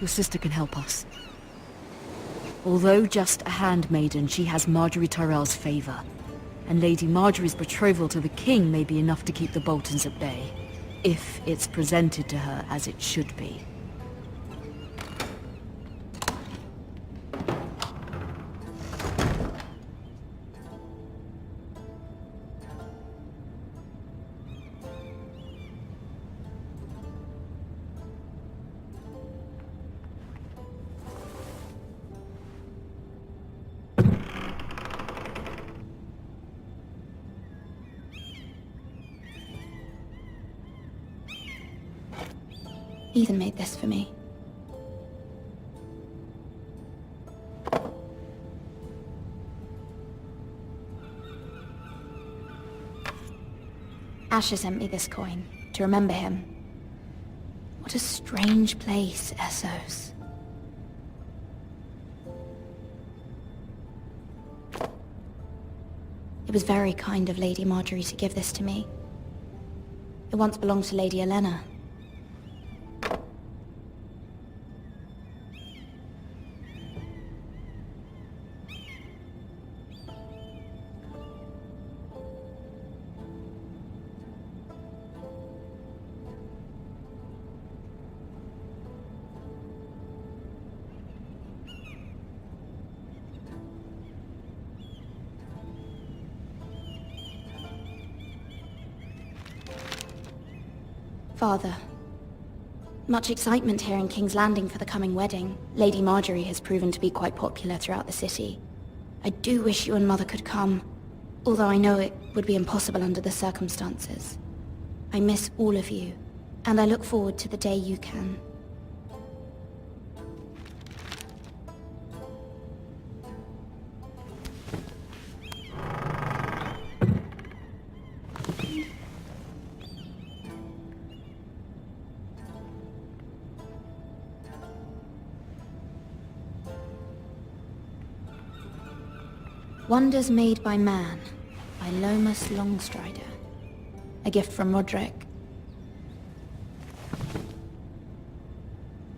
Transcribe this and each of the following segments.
your sister can help us. Although just a handmaiden, she has Marjorie Tyrell's favor. And Lady Marjorie's betrothal to the king may be enough to keep the Boltons at bay, if it's presented to her as it should be. Ethan made this for me. Asher sent me this coin to remember him. What a strange place, Essos. It was very kind of Lady Marjorie to give this to me. It once belonged to Lady Elena. Father, much excitement here in King's Landing for the coming wedding. Lady Marjorie has proven to be quite popular throughout the city. I do wish you and Mother could come, although I know it would be impossible under the circumstances. I miss all of you, and I look forward to the day you can. Wonders Made by Man, by Lomas Longstrider. A gift from Roderick.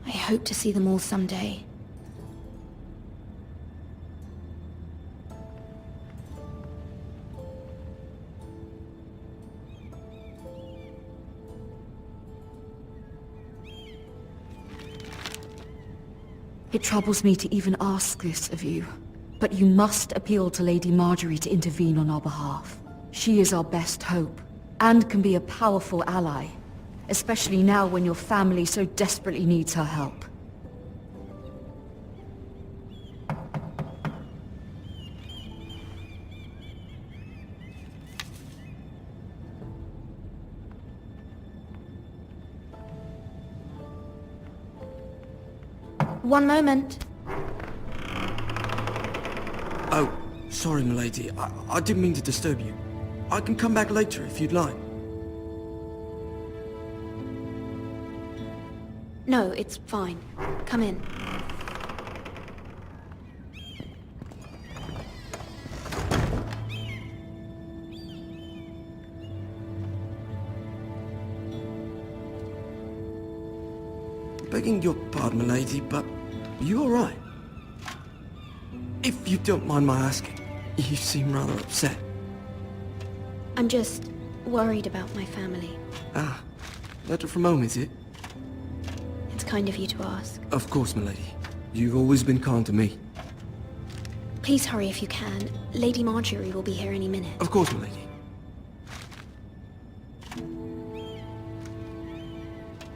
I hope to see them all someday. It troubles me to even ask this of you. But you must appeal to Lady Marjorie to intervene on our behalf. She is our best hope, and can be a powerful ally, especially now when your family so desperately needs her help. One moment. Oh, sorry, milady. I didn't mean to disturb you. I can come back later if you'd like. No, it's fine. Come in. Begging your pardon, milady, but you all right? If you don't mind my asking, you seem rather upset. I'm just worried about my family. Ah, letter from home, is it? It's kind of you to ask. Of course, milady. You've always been kind to me. Please hurry if you can. Lady Marjorie will be here any minute. Of course, milady.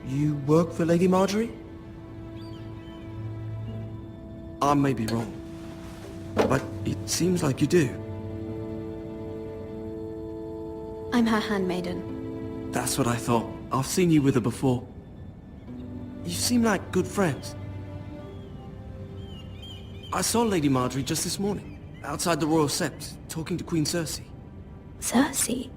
You work for Lady Marjorie? I may be wrong, but it seems like you do. I'm her handmaiden. That's what I thought. I've seen you with her before. You seem like good friends. I saw Lady Marjorie just this morning, outside the Royal Sept, talking to Queen Cersei. Cersei?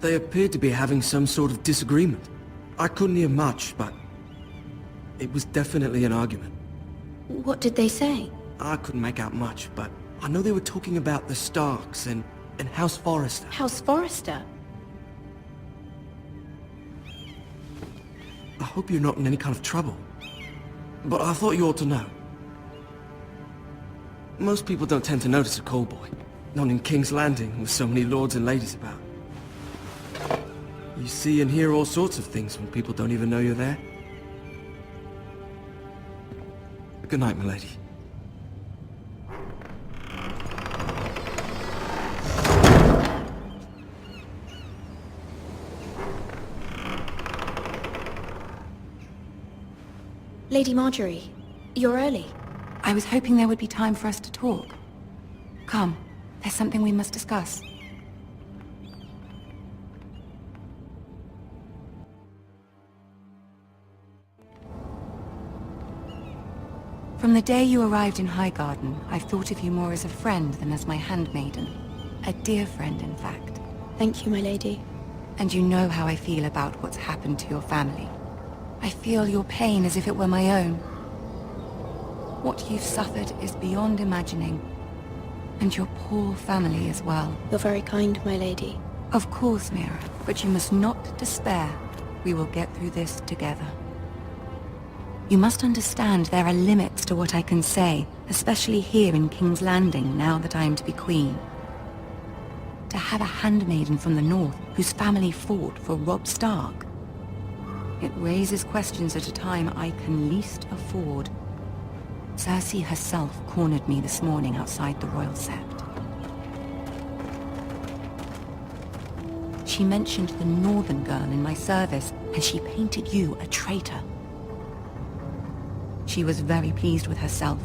They appeared to be having some sort of disagreement. I couldn't hear much, but it was definitely an argument. What did they say? I couldn't make out much, but I know they were talking about the Starks and House Forrester. House Forrester? I hope you're not in any kind of trouble. But I thought you ought to know. Most people don't tend to notice a callboy. Not in King's Landing, with so many lords and ladies about. You see and hear all sorts of things when people don't even know you're there. Good night, milady. Lady Marjorie, you're early. I was hoping there would be time for us to talk. Come, there's something we must discuss. From the day you arrived in Highgarden, I've thought of you more as a friend than as my handmaiden. A dear friend, in fact. Thank you, my lady. And you know how I feel about what's happened to your family. I feel your pain as if it were my own. What you've suffered is beyond imagining. And your poor family as well. You're very kind, my lady. Of course, Mira, but you must not despair. We will get through this together. You must understand there are limits to what I can say, especially here in King's Landing, now that I am to be queen. To have a handmaiden from the north whose family fought for Robb Stark. It raises questions at a time I can least afford. Cersei herself cornered me this morning outside the Royal Sept. She mentioned the northern girl in my service, and she painted you a traitor. She was very pleased with herself.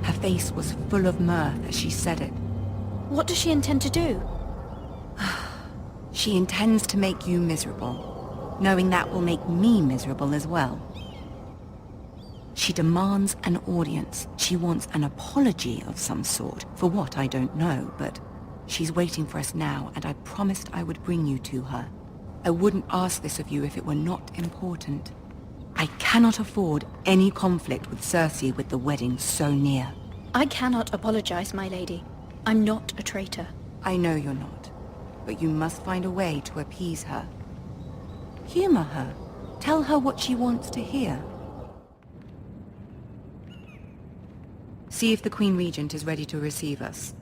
Her face was full of mirth as she said it. What does she intend to do? She intends to make you miserable, knowing that will make me miserable as well. She demands an audience. She wants an apology of some sort. For what, I don't know, but she's waiting for us now, and I promised I would bring you to her. I wouldn't ask this of you if it were not important. I cannot afford any conflict with Cersei with the wedding so near. I cannot apologize, my lady. I'm not a traitor. I know you're not, but you must find a way to appease her. Humor her. Tell her what she wants to hear. See if the Queen Regent is ready to receive us.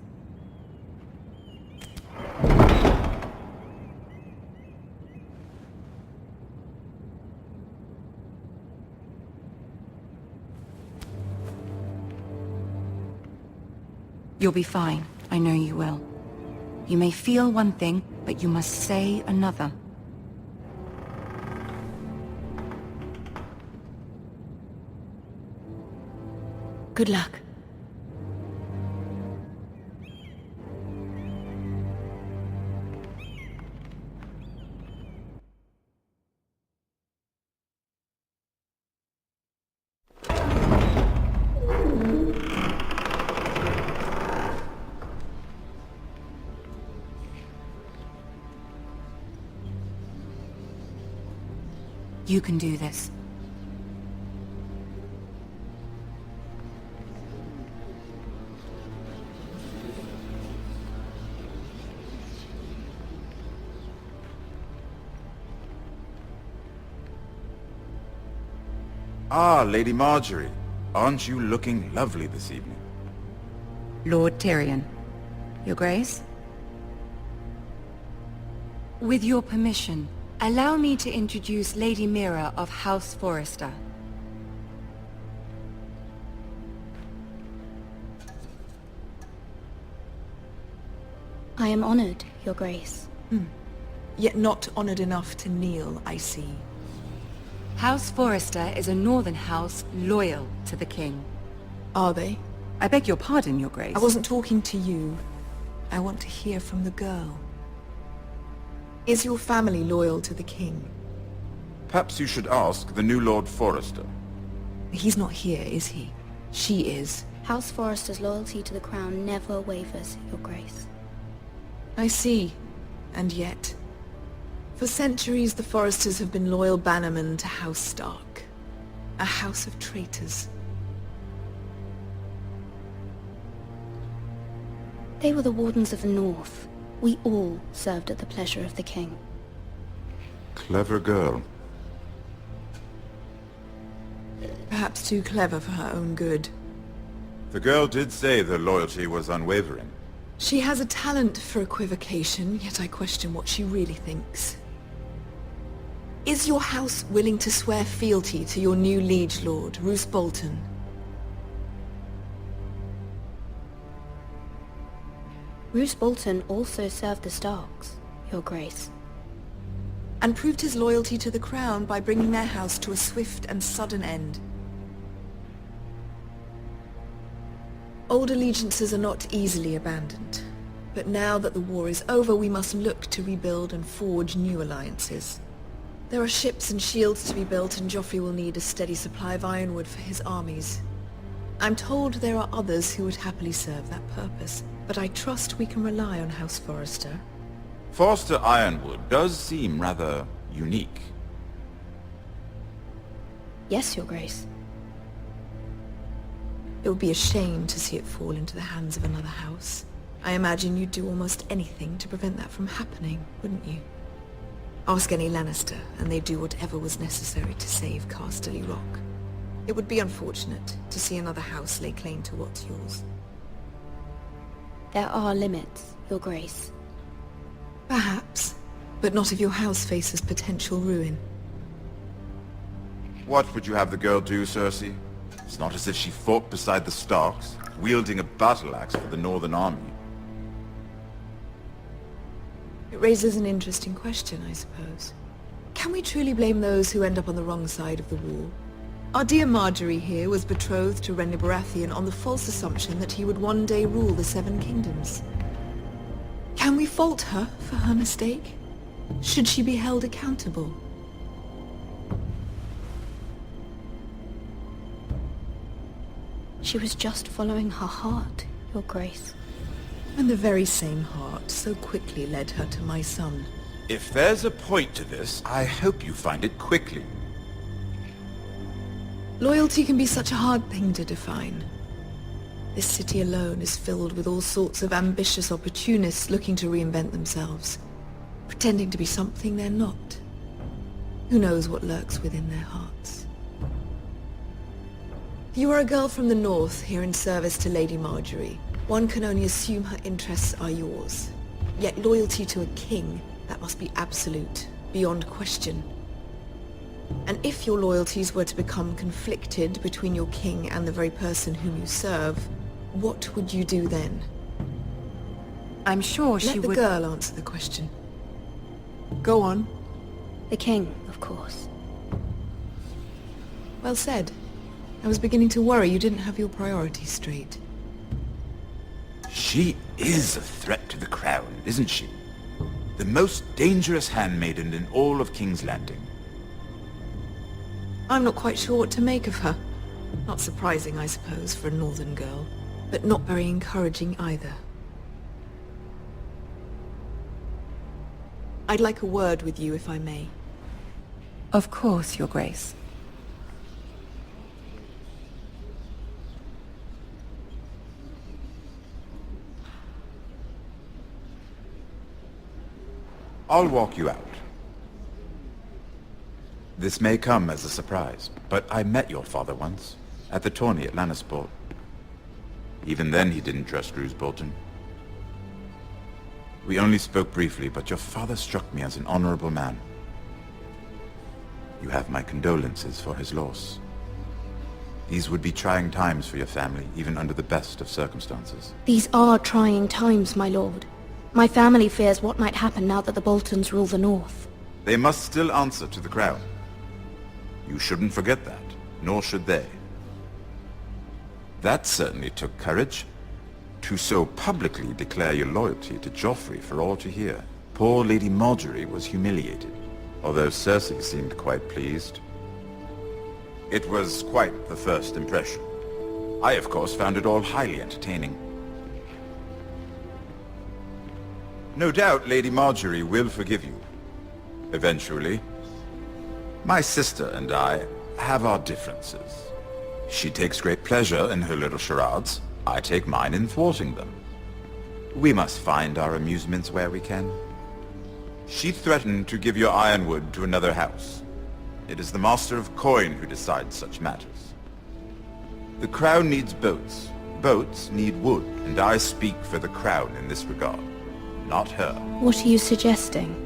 You'll be fine. I know you will. You may feel one thing, but you must say another. Good luck. You can do this. Ah, Lady Marjorie. Aren't you looking lovely this evening? Lord Tyrion. Your Grace? With your permission, allow me to introduce Lady Mira of House Forrester. I am honored, Your Grace. Yet not honored enough to kneel, I see. House Forrester is a northern house loyal to the king. Are they? I beg your pardon, Your Grace. I wasn't talking to you. I want to hear from the girl. Is your family loyal to the king? Perhaps you should ask the new Lord Forrester. He's not here, is he? She is. House Forrester's loyalty to the crown never wavers, Your Grace. I see. And yet... For centuries, the Forresters have been loyal bannermen to House Stark. A house of traitors. They were the Wardens of the North. We all served at the pleasure of the king. Clever girl. Perhaps too clever for her own good. The girl did say the loyalty was unwavering. She has a talent for equivocation, yet I question what she really thinks. Is your house willing to swear fealty to your new liege lord, Roose Bolton? Roose Bolton also served the Starks, Your Grace. And proved his loyalty to the crown by bringing their house to a swift and sudden end. Old allegiances are not easily abandoned, but now that the war is over, we must look to rebuild and forge new alliances. There are ships and shields to be built, and Joffrey will need a steady supply of ironwood for his armies. I'm told there are others who would happily serve that purpose, but I trust we can rely on House Forrester. Forster Ironwood does seem rather unique. Yes, Your Grace. It would be a shame to see it fall into the hands of another house. I imagine you'd do almost anything to prevent that from happening, wouldn't you? Ask any Lannister, and they'd do whatever was necessary to save Casterly Rock. It would be unfortunate to see another house lay claim to what's yours. There are limits, Your Grace. Perhaps, but not if your house faces potential ruin. What would you have the girl do, Cersei? It's not as if she fought beside the Starks, wielding a battle axe for the Northern Army. It raises an interesting question, I suppose. Can we truly blame those who end up on the wrong side of the wall? Our dear Marjorie here was betrothed to Renly Baratheon on the false assumption that he would one day rule the Seven Kingdoms. Can we fault her for her mistake? Should she be held accountable? She was just following her heart, Your Grace. And the very same heart so quickly led her to my son. If there's a point to this, I hope you find it quickly. Loyalty can be such a hard thing to define. This city alone is filled with all sorts of ambitious opportunists looking to reinvent themselves, pretending to be something they're not. Who knows what lurks within their hearts? You are a girl from the north here in service to Lady Marjorie. One can only assume her interests are yours. Yet loyalty to a king, that must be absolute, beyond question. And if your loyalties were to become conflicted between your king and the very person whom you serve, what would you do then? I'm sure she Let the would... girl answer the question. Go on. The king, of course. Well said. I was beginning to worry you didn't have your priorities straight. She is a threat to the crown, isn't she? The most dangerous handmaiden in all of King's Landing. I'm not quite sure what to make of her. Not surprising, I suppose, for a northern girl, but not very encouraging either. I'd like a word with you, if I may. Of course, Your Grace. I'll walk you out. This may come as a surprise, but I met your father once, at the tourney at Lannisport. Even then he didn't trust Roose Bolton. We only spoke briefly, but your father struck me as an honorable man. You have my condolences for his loss. These would be trying times for your family, even under the best of circumstances. These are trying times, my lord. My family fears what might happen now that the Boltons rule the north. They must still answer to the crown. You shouldn't forget that, nor should they. That certainly took courage. To so publicly declare your loyalty to Joffrey for all to hear. Poor Lady Marjorie was humiliated, although Cersei seemed quite pleased. It was quite the first impression. I, of course, found it all highly entertaining. No doubt Lady Marjorie will forgive you. Eventually. My sister and I have our differences. She takes great pleasure in her little charades. I take mine in thwarting them. We must find our amusements where we can. She threatened to give your ironwood to another house. It is the Master of Coin who decides such matters. The crown needs boats. Boats need wood, and I speak for the crown in this regard, not her. What are you suggesting?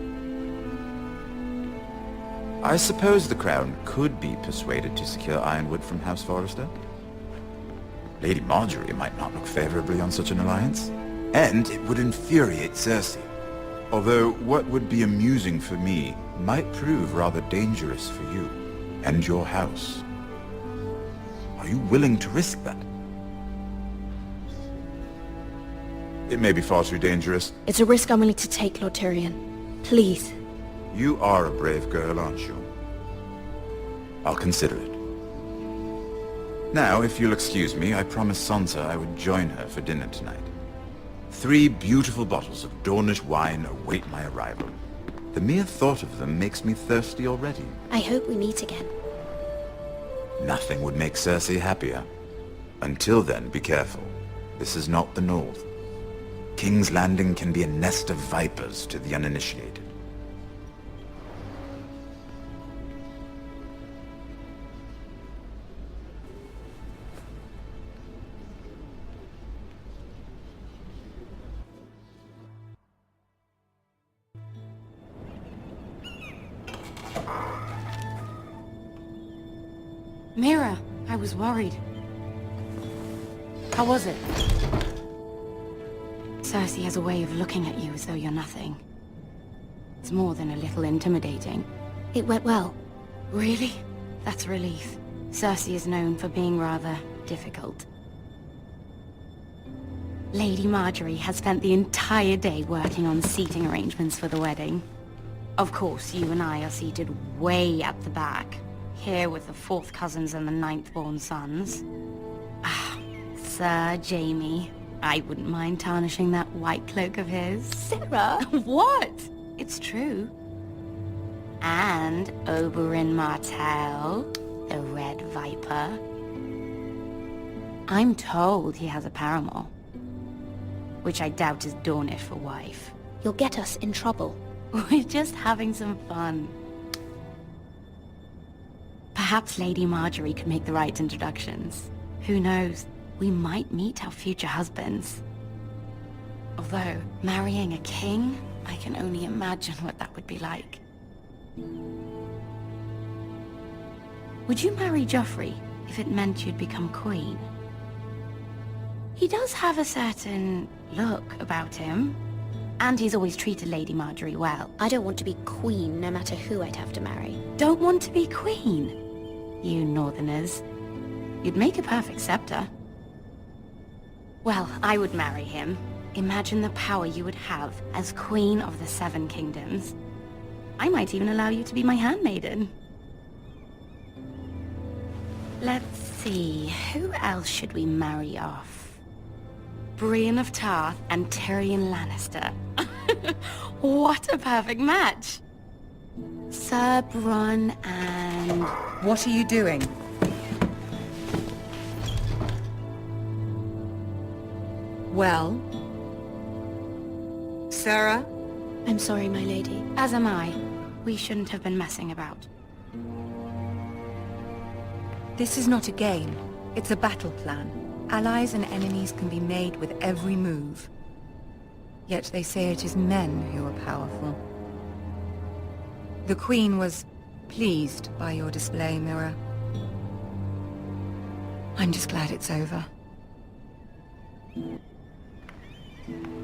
I suppose the crown could be persuaded to secure Ironwood from House Forrester. Lady Marjorie might not look favorably on such an alliance. And it would infuriate Cersei. Although what would be amusing for me might prove rather dangerous for you and your house. Are you willing to risk that? It may be far too dangerous. It's a risk I'm willing to take, Lord Tyrion. Please. You are a brave girl, aren't you? I'll consider it. Now, if you'll excuse me, I promised Sansa I would join her for dinner tonight. 3 beautiful bottles of Dornish wine await my arrival. The mere thought of them makes me thirsty already. I hope we meet again. Nothing would make Cersei happier. Until then, be careful. This is not the North. King's Landing can be a nest of vipers to the uninitiated. Mira, I was worried. How was it? Cersei has a way of looking at you as though you're nothing. It's more than a little intimidating. It went well. Really? That's a relief. Cersei is known for being rather difficult. Lady Marjorie has spent the entire day working on seating arrangements for the wedding. Of course, you and I are seated way at the back. Here with the 4th cousins and the 9th-born sons. Ah, Sir Jaime. I wouldn't mind tarnishing that white cloak of his. Sarah! What? It's true. And Oberyn Martell, the Red Viper. I'm told he has a paramour. Which I doubt is Dornish for wife. You'll get us in trouble. We're just having some fun. Perhaps Lady Marjorie could make the right introductions. Who knows? We might meet our future husbands. Although, marrying a king, I can only imagine what that would be like. Would you marry Joffrey if it meant you'd become queen? He does have a certain look about him. And he's always treated Lady Marjorie well. I don't want to be queen, no matter who I'd have to marry. Don't want to be queen? You northerners. You'd make a perfect scepter. Well, I would marry him. Imagine the power you would have as Queen of the 7 Kingdoms. I might even allow you to be my handmaiden. Let's see, who else should we marry off? Brienne of Tarth and Tyrion Lannister. What a perfect match! Sir Bronn and... What are you doing? Well? Sarah? I'm sorry, my lady. As am I. We shouldn't have been messing about. This is not a game. It's a battle plan. Allies and enemies can be made with every move. Yet they say it is men who are powerful. The Queen was pleased by your display, Mira. I'm just glad it's over.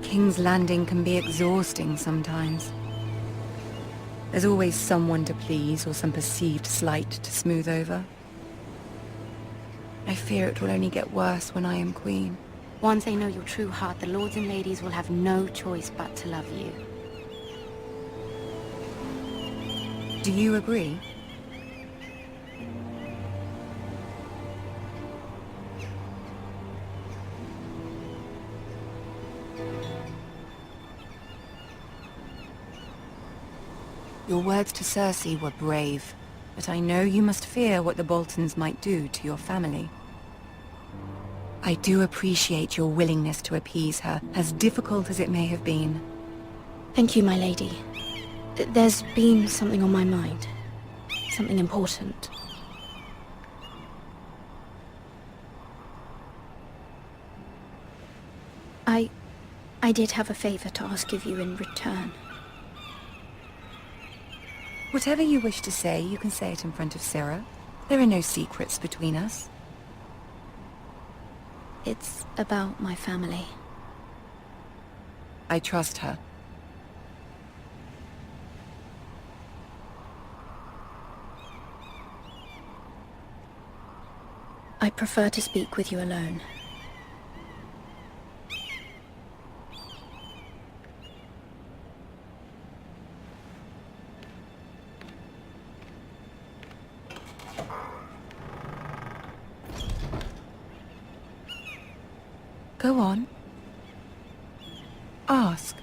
King's Landing can be exhausting sometimes. There's always someone to please or some perceived slight to smooth over. I fear it will only get worse when I am queen. Once they know your true heart, the lords and ladies will have no choice but to love you. Do you agree? Your words to Cersei were brave, but I know you must fear what the Boltons might do to your family. I do appreciate your willingness to appease her, as difficult as it may have been. Thank you, my lady. There's been something on my mind. Something important. I did have a favor to ask of you in return. Whatever you wish to say, you can say it in front of Sarah. There are no secrets between us. It's about my family. I trust her. I prefer to speak with you alone. Go on. Ask.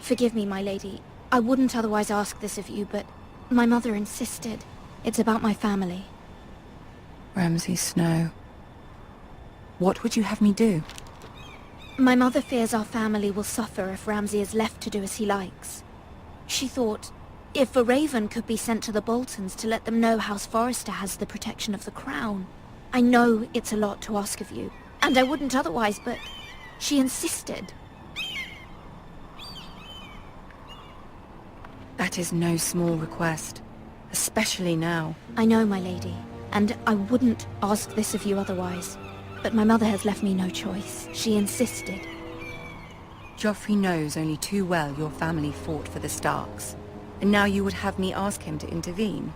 Forgive me, my lady. I wouldn't otherwise ask this of you, but my mother insisted. It's about my family. Ramsay Snow. What would you have me do? My mother fears our family will suffer if Ramsay is left to do as he likes. She thought, if a raven could be sent to the Boltons to let them know House Forrester has the protection of the crown. I know it's a lot to ask of you, and I wouldn't otherwise, but she insisted. That is no small request, especially now. I know, my lady, and I wouldn't ask this of you otherwise. But my mother has left me no choice. She insisted. Joffrey knows only too well your family fought for the Starks, and now you would have me ask him to intervene.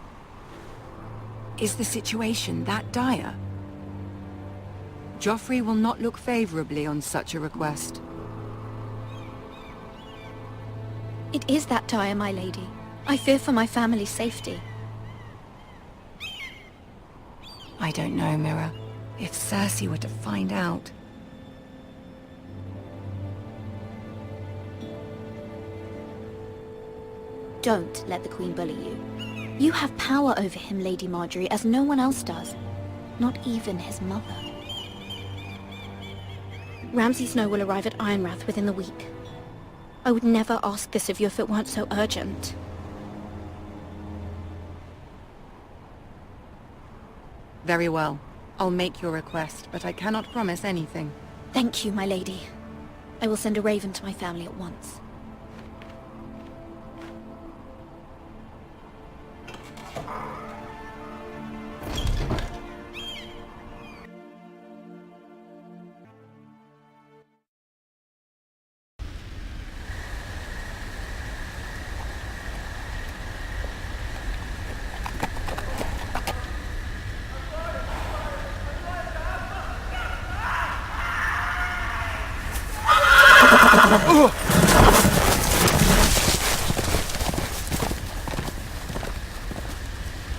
Is the situation that dire? Joffrey will not look favorably on such a request. It is that dire, my lady. I fear for my family's safety. I don't know, Mira. If Cersei were to find out... Don't let the Queen bully you. You have power over him, Lady Marjorie, as no one else does. Not even his mother. Ramsay Snow will arrive at Ironrath within the week. I would never ask this of you if it weren't so urgent. Very well. I'll make your request, but I cannot promise anything. Thank you, my lady. I will send a raven to my family at once.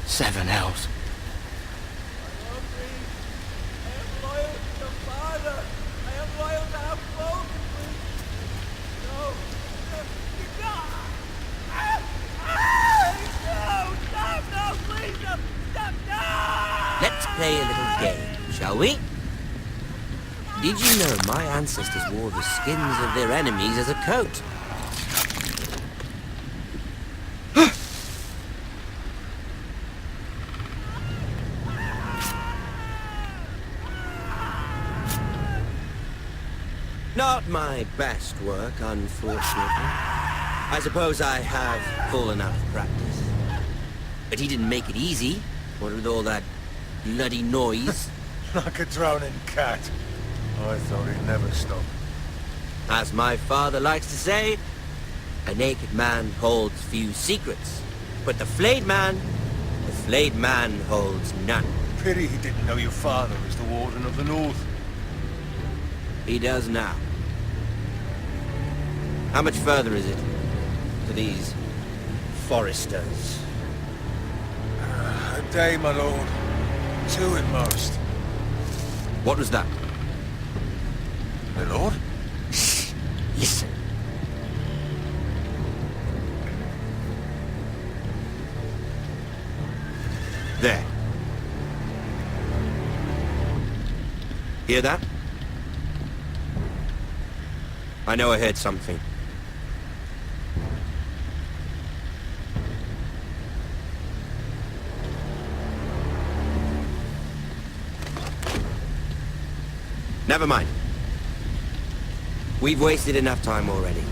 Seven hells. Let's play a little game, shall we? Did you know my ancestors wore the skins of their enemies as a coat? Not my best work, unfortunately. I suppose I have fallen out of practice. But he didn't make it easy, what with all that bloody noise. Like a drowning cat. I thought he'd never stop. As my father likes to say, a naked man holds few secrets. But the flayed man holds none. Pity he didn't know your father was the Warden of the North. He does now. How much further is it to these Forresters? A day, my lord. 2 at most. What was that? My lord? Shh! Listen. There. Hear that? I know I heard something. Never mind. We've wasted enough time already.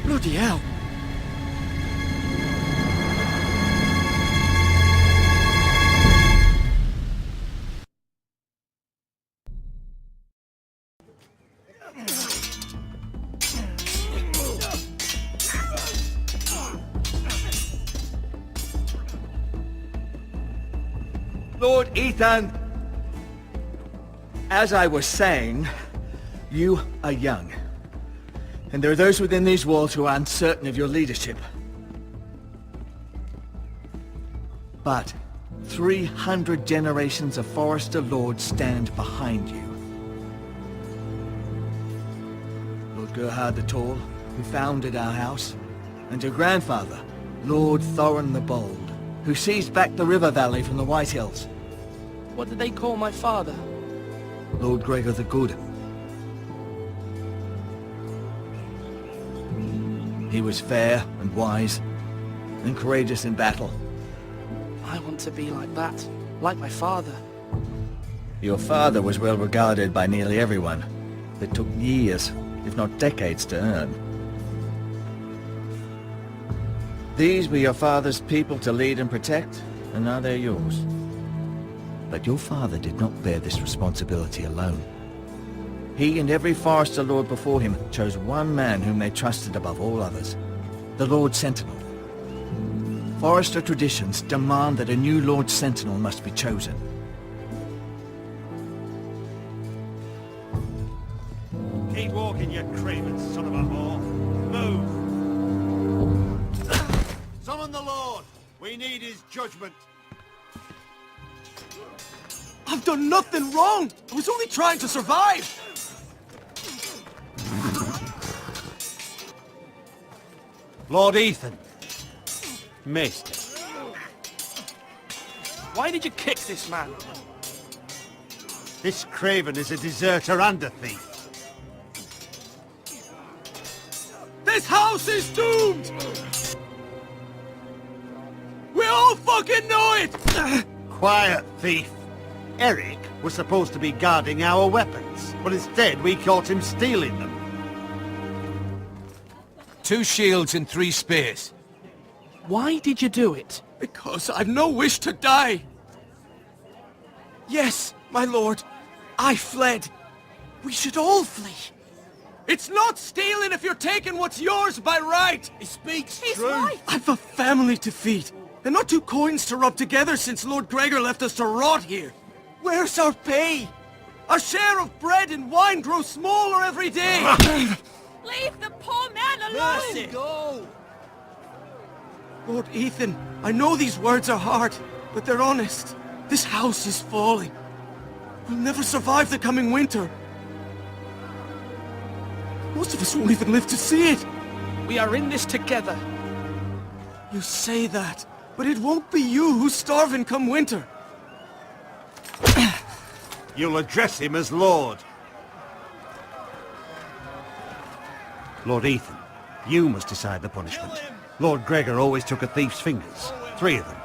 Bloody hell! Lord Ethan, as I was saying, you are young. And there are those within these walls who are uncertain of your leadership. But 300 generations of Forester Lords stand behind you. Lord Gerhard the Tall, who founded our house, and your grandfather, Lord Thorin the Bold, who seized back the river valley from the White Hills. What did they call my father? Lord Gregor the Good. He was fair and wise, and courageous in battle. I want to be like that, like my father. Your father was well regarded by nearly everyone. It took years, if not decades, to earn. These were your father's people to lead and protect, and now they're yours. But your father did not bear this responsibility alone. He and every Forester Lord before him chose one man whom they trusted above all others, the Lord Sentinel. Forester traditions demand that a new Lord Sentinel must be chosen. Keep walking, you craven son of a whore. Move! Summon the Lord! We need his judgment. I've done nothing wrong! I was only trying to survive! Lord Ethan. Missed. Why did you kick this man? This craven is a deserter and a thief. This house is doomed! We all fucking know it! Quiet, thief. Eric was supposed to be guarding our weapons, but instead we caught him stealing them. 2 shields and 3 spears. Why did you do it? Because I've no wish to die. Yes, my lord. I fled. We should all flee. It's not stealing if you're taking what's yours by right. He speaks He's true. right. I've a family to feed, and not 2 coins to rub together since Lord Gregor left us to rot here. Where's our pay? Our share of bread and wine grows smaller every day. Leave the poor man alone! Mercy. Go! Lord Ethan, I know these words are hard, but they're honest. This house is falling. We'll never survive the coming winter. Most of us won't even live to see it. We are in this together. You say that, but it won't be you who's starving come winter. You'll address him as Lord. Lord Ethan, you must decide the punishment. Lord Gregor always took a thief's fingers. 3 of them.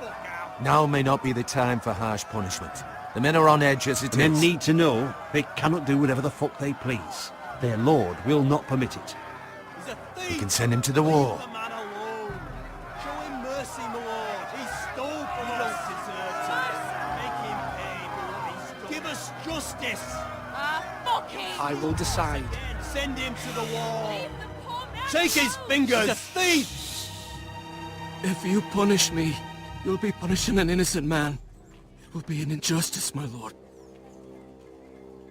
Now may not be the time for harsh punishment. The men are on edge as it is. Men need to know they cannot do whatever the fuck they please. Their lord will not permit it. We can send him to the wall. Show him mercy, my lord. He stole from us. Make him pay for what he stole. Give us justice. Fuck him! I will decide. Send him to the wall. Leave the poor man Take his alone! fingers. He's a thief! If you punish me, you'll be punishing an innocent man. It will be an injustice, my lord.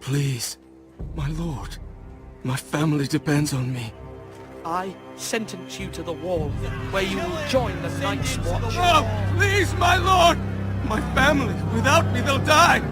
Please, my lord. My family depends on me. I sentence you to the wall, where you will join the Night's Watch. No! Please, my lord! My family, without me, they'll die!